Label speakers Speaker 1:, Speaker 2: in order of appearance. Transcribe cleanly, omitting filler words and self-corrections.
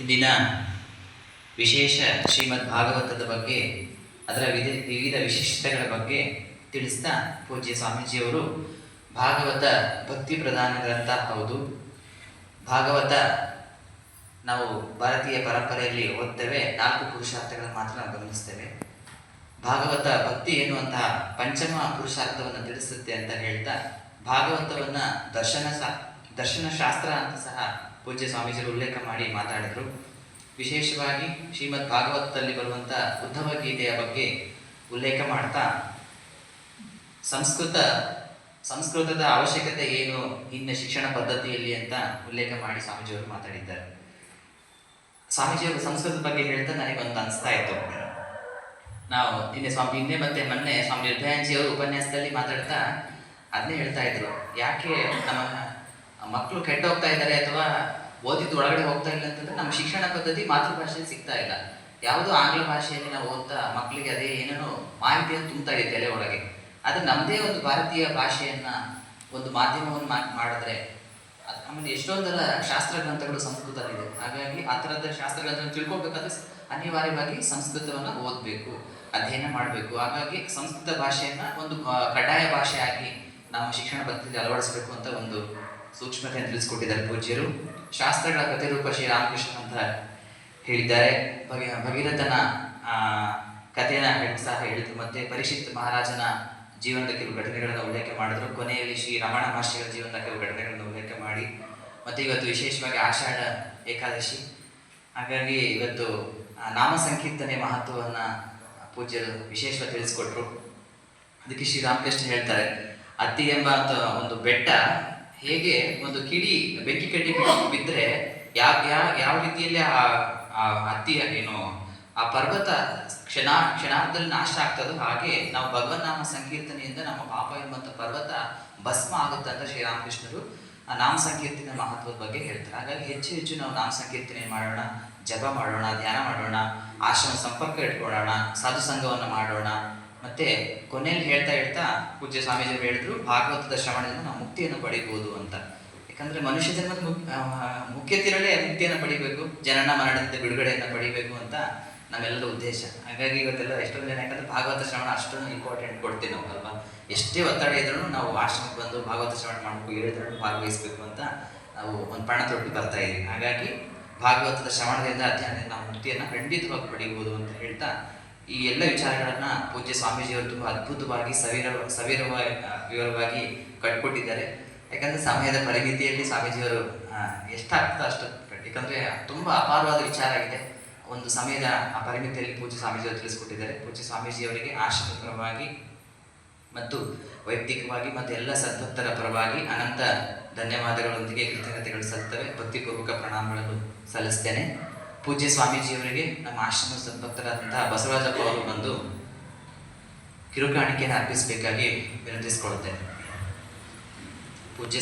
Speaker 1: ಇಂದಿನ ವಿಶೇಷ ಶ್ರೀಮದ್ ಭಾಗವತದ ಬಗ್ಗೆ ಅದರ ವಿವಿಧ ವಿಶಿಷ್ಟತೆಗಳ ಬಗ್ಗೆ ತಿಳಿಸ್ತಾ ಪೂಜ್ಯ ಸ್ವಾಮೀಜಿಯವರು ಭಾಗವತ ಭಕ್ತಿ ಪ್ರಧಾನ ಗ್ರಂಥ ಹೌದು. ಭಾಗವತ ನಾವು ಭಾರತೀಯ ಪರಂಪರೆಯಲ್ಲಿ ಓದ್ತೇವೆ, 4 ಪುರುಷಾರ್ಥಗಳನ್ನು ಮಾತ್ರ ನಾವು ಗಮನಿಸ್ತೇವೆ. ಭಾಗವತ ಭಕ್ತಿ ಎನ್ನುವಂತಹ ಪಂಚಮ ಪುರುಷಾರ್ಥವನ್ನು ತಿಳಿಸುತ್ತೆ ಅಂತ ಹೇಳ್ತಾ ಭಾಗವತವನ್ನ ದರ್ಶನ ಶಾಸ್ತ್ರ ಅಂತ ಸಹ ಪೂಜ್ಯ ಸ್ವಾಮೀಜಿಗಳು ಉಲ್ಲೇಖ ಮಾಡಿ ಮಾತಾಡಿದರು. ವಿಶೇಷವಾಗಿ ಶ್ರೀಮದ್ ಭಾಗವತದಲ್ಲಿ ಬರುವಂಥ ಉದ್ಧವ ಗೀತೆಯ ಬಗ್ಗೆ ಉಲ್ಲೇಖ ಮಾಡ್ತಾ ಸಂಸ್ಕೃತದ ಅವಶ್ಯಕತೆ ಏನು ಇನ್ನು ಶಿಕ್ಷಣ ಪದ್ಧತಿಯಲ್ಲಿ ಅಂತ ಉಲ್ಲೇಖ ಮಾಡಿ ಸ್ವಾಮೀಜಿಯವರು ಮಾತಾಡಿದ್ದಾರೆ. ಸ್ವಾಮೀಜಿಯವರು ಸಂಸ್ಕೃತದ ಬಗ್ಗೆ ಹೇಳ್ತಾ ನನಗೊಂದು ಅನಿಸ್ತಾ ಇತ್ತು. ನಾವು ನಿನ್ನೆ ಮತ್ತೆ ಮೊನ್ನೆ ಸ್ವಾಮಿ ನಿರ್ಭಯಾಂಜಿಯವರು ಉಪನ್ಯಾಸದಲ್ಲಿ ಮಾತಾಡ್ತಾ ಅದನ್ನೇ ಹೇಳ್ತಾ ಇದ್ರು. ಯಾಕೆ ನಮ್ಮ ಮಕ್ಕಳು ಕೆಟ್ಟ ಹೋಗ್ತಾ ಇದ್ದಾರೆ ಅಥವಾ ಓದಿದ್ದು ಒಳಗಡೆ ಹೋಗ್ತಾ ಇಲ್ಲ ಅಂತಂದ್ರೆ ನಮ್ಮ ಶಿಕ್ಷಣ ಪದ್ಧತಿ ಮಾತೃಭಾಷೆಯಲ್ಲಿ ಸಿಗ್ತಾ ಇಲ್ಲ. ಯಾವುದೋ ಆಂಗ್ಲ ಭಾಷೆಯಲ್ಲಿ ನಾವು ಓದ್ತಾ ಮಕ್ಕಳಿಗೆ ಅದೇ ಏನೇನೋ ಮಾಹಿತಿಯನ್ನು ತುಂಬ್ತಾ ಇದೆ ತಲೆ ಒಳಗೆ. ಆದರೆ ನಮ್ಮದೇ ಒಂದು ಭಾರತೀಯ ಭಾಷೆಯನ್ನ ಒಂದು ಮಾಧ್ಯಮವನ್ನು ಮಾಡಿದ್ರೆ ಆಮೇಲೆ ಎಷ್ಟೊಂದರ ಶಾಸ್ತ್ರ ಗ್ರಂಥಗಳು ಸಂಸ್ಕೃತದಲ್ಲಿದೆ. ಹಾಗಾಗಿ ಆ ಥರದ ಶಾಸ್ತ್ರ ಗ್ರಂಥಗಳನ್ನು ತಿಳ್ಕೊಬೇಕಾದ್ರೆ ಅನಿವಾರ್ಯವಾಗಿ ಸಂಸ್ಕೃತವನ್ನು ಓದಬೇಕು, ಅಧ್ಯಯನ ಮಾಡಬೇಕು. ಹಾಗಾಗಿ ಸಂಸ್ಕೃತ ಭಾಷೆಯನ್ನ ಒಂದು ಕಡ್ಡಾಯ ಭಾಷೆಯಾಗಿ ನಾವು ಶಿಕ್ಷಣ ಪದ್ಧತಿಯಲ್ಲಿ ಅಳವಡಿಸಬೇಕು ಅಂತ ಒಂದು ಸೂಕ್ಷ್ಮತೆಯನ್ನು ತಿಳಿಸ್ಕೊಟ್ಟಿದ್ದಾರೆ ಪೂಜ್ಯರು. ಶಾಸ್ತ್ರಗಳ ಪ್ರತಿರೂಪ ಶ್ರೀರಾಮಕೃಷ್ಣ ಅಂತ ಹೇಳಿದ್ದಾರೆ. ಭಗೀರಥನ ಕಥೆಯನ್ನು ಸಹ ಹೇಳಿದ್ರು. ಮತ್ತೆ ಪರೀಕ್ಷಿತ್ ಮಹಾರಾಜನ ಜೀವನದ ಕೆಲವು ಘಟನೆಗಳನ್ನು ಉಲ್ಲೇಖ ಮಾಡಿದ್ರು. ಕೊನೆಯಲ್ಲಿ ಶ್ರೀ ರಮಣ ಮಹರ್ಷಿಗಳ ಜೀವನದ ಕೆಲವು ಘಟನೆಗಳನ್ನು ಉಲ್ಲೇಖ ಮಾಡಿ ಮತ್ತೆ ಇವತ್ತು ವಿಶೇಷವಾಗಿ ಆಷಾಢ ಏಕಾದಶಿ. ಹಾಗಾಗಿ ಇವತ್ತು ನಾಮ ಸಂಕೀರ್ತನೆ ಮಹತ್ವವನ್ನು ಪೂಜ್ಯರು ವಿಶೇಷವಾಗಿ ತಿಳಿಸ್ಕೊಟ್ರು. ಅದಕ್ಕೆ ಶ್ರೀರಾಮಕೃಷ್ಣ ಹೇಳ್ತಾರೆ, ಅತ್ತಿ ಎಂಬ ಒಂದು ಬೆಟ್ಟ ಹೇಗೆ ಒಂದು ಬೆಂಕಿ ಕಡ್ಡಿ ಬಿದ್ದರೆ ಯಾವ ರೀತಿಯಲ್ಲಿ ಆ ಹತ್ತಿ ಏನು ಆ ಪರ್ವತ ಕ್ಷಣಾರ್ಧದಲ್ಲಿ ನಾಶ ಆಗ್ತದೋ ಹಾಗೆ ನಾವು ಭಗವನ್ನಾಮ ಸಂಕೀರ್ತನೆಯಿಂದ ನಮ್ಮ ಪಾಪ ಎಂಬಂಥ ಪರ್ವತ ಭಸ್ಮ ಆಗುತ್ತೆ ಅಂತ ಶ್ರೀರಾಮಕೃಷ್ಣರು ಆ ನಾಮ ಸಂಕೀರ್ತನೆ ಮಹತ್ವದ ಬಗ್ಗೆ ಹೇಳ್ತಾರೆ. ಹಾಗಾಗಿ ಹೆಚ್ಚು ನಾವು ನಾಮ ಸಂಕೀರ್ತನೆ ಮಾಡೋಣ, ಜಪ ಮಾಡೋಣ, ಧ್ಯಾನ ಮಾಡೋಣ, ಆಶ್ರಮ ಸಂಪರ್ಕ ಇಟ್ಕೊಳ್ಳೋಣ, ಸಾಧು ಸಂಘವನ್ನು ಮಾಡೋಣ. ಮತ್ತೆ ಕೊನೆಯಲ್ಲಿ ಹೇಳ್ತಾ ಪೂಜ್ಯ ಸ್ವಾಮೀಜಿಯವರು ಹೇಳಿದ್ರು, ಭಾಗವತದ ಶ್ರವಣದಿಂದ ನಾವು ಮುಕ್ತಿಯನ್ನು ಪಡಿಬಹುದು ಅಂತ. ಯಾಕಂದ್ರೆ ಮನುಷ್ಯ ಜನ್ಮದ ಮುಖ್ಯತಿರಲೇ ಮುಕ್ತಿಯನ್ನು ಪಡಿಬೇಕು, ಜನನ ಮರಣದಿಂದ ಬಿಡುಗಡೆಯನ್ನು ಪಡಿಬೇಕು ಅಂತ ನಮ್ಮೆಲ್ಲರ ಉದ್ದೇಶ. ಹಾಗಾಗಿ ಇವತ್ತೆಲ್ಲ ಎಷ್ಟೊಂದು ಜನ ಯಾಕಂದ್ರೆ ಭಾಗವತ ಶ್ರವಣ ಅಷ್ಟೊಂದು ಇಂಪಾರ್ಟೆಂಟ್ ಕೊಡ್ತೀವಿ ನಾವು ಅಲ್ವಾ. ಎಷ್ಟೇ ಒತ್ತಡ ಇದ್ರೂ ನಾವು ಆಶ್ರಮಕ್ಕೆ ಬಂದು ಭಾಗವತ ಶ್ರವಣ ಮಾಡಬೇಕು, 7 ದಿನ ಭಾಗವಹಿಸಬೇಕು ಅಂತ ನಾವು ಒಂದು ಪಣ ತೊಟ್ಟು ಬರ್ತಾ ಇದ್ದೀವಿ. ಹಾಗಾಗಿ ಭಾಗವತದ ಶ್ರವಣದಿಂದ ಅಧ್ಯಯನದಿಂದ ನಾವು ಮುಕ್ತಿಯನ್ನು ಖಂಡಿತವಾಗಿ ಪಡಿಬಹುದು ಅಂತ ಹೇಳ್ತಾ ಈ ಎಲ್ಲ ವಿಚಾರಗಳನ್ನ ಪೂಜ್ಯ ಸ್ವಾಮೀಜಿಯವರು ತುಂಬ ಅದ್ಭುತವಾಗಿ ವಿವರವಾಗಿ ಕಟ್ಕೊಟ್ಟಿದ್ದಾರೆ. ಯಾಕಂದ್ರೆ ಸಮಯದ ಪರಿಮಿತಿಯಲ್ಲಿ ಸ್ವಾಮೀಜಿಯವರು ಎಷ್ಟಾಗ್ತದೆ ಅಷ್ಟು, ಯಾಕಂದ್ರೆ ತುಂಬಾ ಅಪಾರವಾದ ವಿಚಾರ ಆಗಿದೆ. ಒಂದು ಸಮಯದ ಆ ಪರಿಮಿತಿಯಲ್ಲಿ ಪೂಜ್ಯ ಸ್ವಾಮೀಜಿಯವರು ತಿಳಿಸ್ಕೊಟ್ಟಿದ್ದಾರೆ. ಪೂಜ್ಯ ಸ್ವಾಮೀಜಿಯವರಿಗೆ ಆಶ್ರಮದ ಪರವಾಗಿ ಮತ್ತು ವೈಯಕ್ತಿಕವಾಗಿ ಮತ್ತು ಎಲ್ಲ ಸದ್ಭಕ್ತರ ಪರವಾಗಿ ಅನಂತ ಧನ್ಯವಾದಗಳೊಂದಿಗೆ ಕೃತಜ್ಞತೆಗಳು ಸಲ್ತವೆ. ಭಕ್ತಿಪೂರ್ವಕ ಪ್ರಣಾಮಗಳನ್ನು ಸಲ್ಲಿಸ್ತೇನೆ. ಪೂಜ್ಯ ಸ್ವಾಮೀಜಿಯವರಿಗೆ ನಮ್ಮ ಆಶ್ರಮ ಸದ್ಭಕ್ತರಾದಂತಹ ಬಸವರಾಜಪ್ಪ ಅವರು ಬಂದು ಕಿರುಕಾಣಿಕೆಯನ್ನು ಅರ್ಪಿಸಬೇಕಾಗಿ ವಿನಂತಿಸಿಕೊಳ್ಳುತ್ತೇನೆ. ಪೂಜ್ಯ